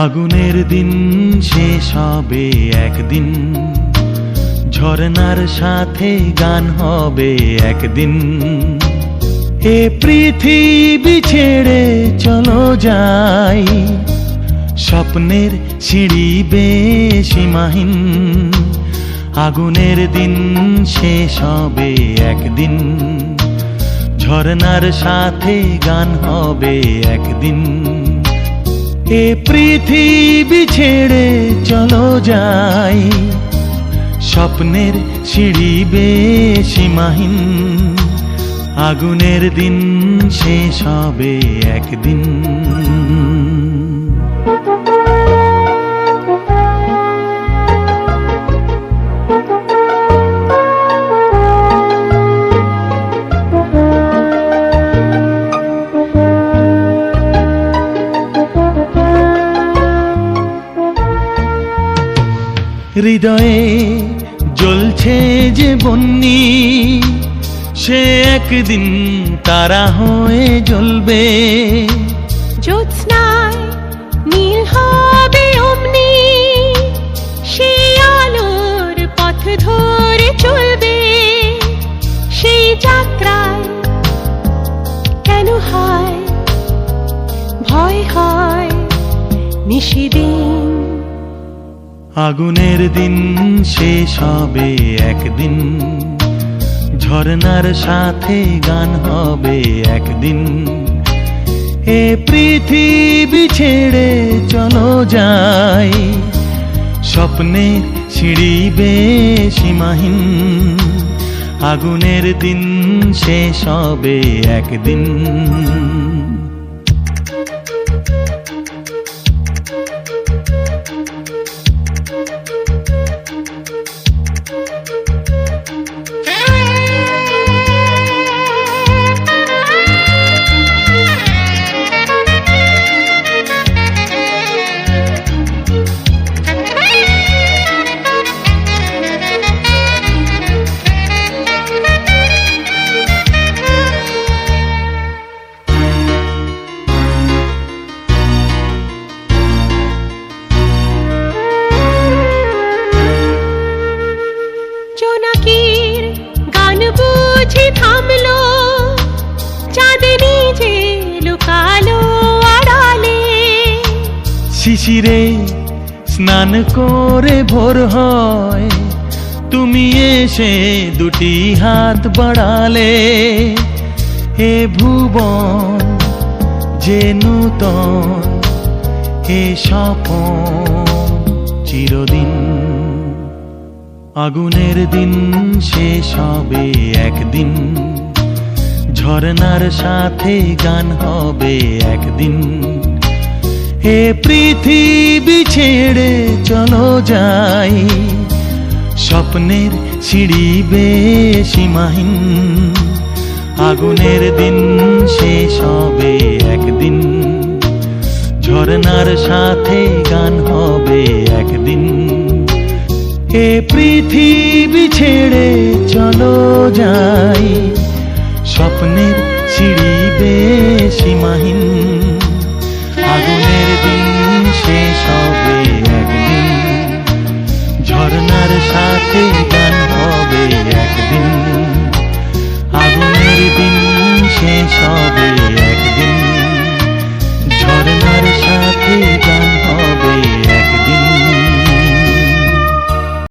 আগুনের দিন শেষ হবে একদিন, ঝরনার সাথে গান হবে একদিন। এ পৃথিবী ছেড়ে চলো যাই, স্বপ্নের সিঁড়ি বেসীমাহীন। আগুনের দিন শেষ হবে একদিন, ঝরনার সাথে গান হবে একদিন। এ পৃথিবী ছেড়ে চলো যাই, স্বপ্নের সিঁড়ি বেসীমাহীন। আগুনের দিন শেষ হবে একদিন। হৃদয়ে জ্বলছে যে বন্যি, সে একদিন তারা হয়ে জ্বলবে। জ্যোৎস্নায় নীল হবে অমনি, সেই আলোর পথ ধরে চলবে। সেই যাত্রায় কেন হয় ভয়, হয় নিশিদিন। আগুনের দিন শেষ হবে একদিন, ঝরনার সাথে গান হবে একদিন। এ পৃথিবী ছেড়ে চলো যাই, স্বপ্নের সিঁড়ি বেসীমাহীন। আগুনের দিন শেষ হবে একদিন। জোনাকির গান বুঝি থামলো, চাঁদনি যে লুকালো আড়ালে। শিশিরে স্নান করে ভোর হয়, তুমি এসে দুটি হাত বাড়ালে। এ ভুবন যে নূতন, এ স্বপন চিরদিন। আগুনের দিন শেষ হবে একদিন, ঝরনার সাথে গান হবে একদিন। এ পৃথিবী ছেড়ে চলো যাই, স্বপ্নের সিঁড়ি বেসীমাহীন। আগুনের দিন শেষ হবে একদিন, ঝরনার সাথে গান হবে একদিন। এ পৃথিবী ছেড়ে চলো যাই, স্বপ্নের সিঁড়ি বেসীমাহীন। আগুনের দিন শেষ হবে একদিন, ঝরনার সাথে গান হবে একদিন।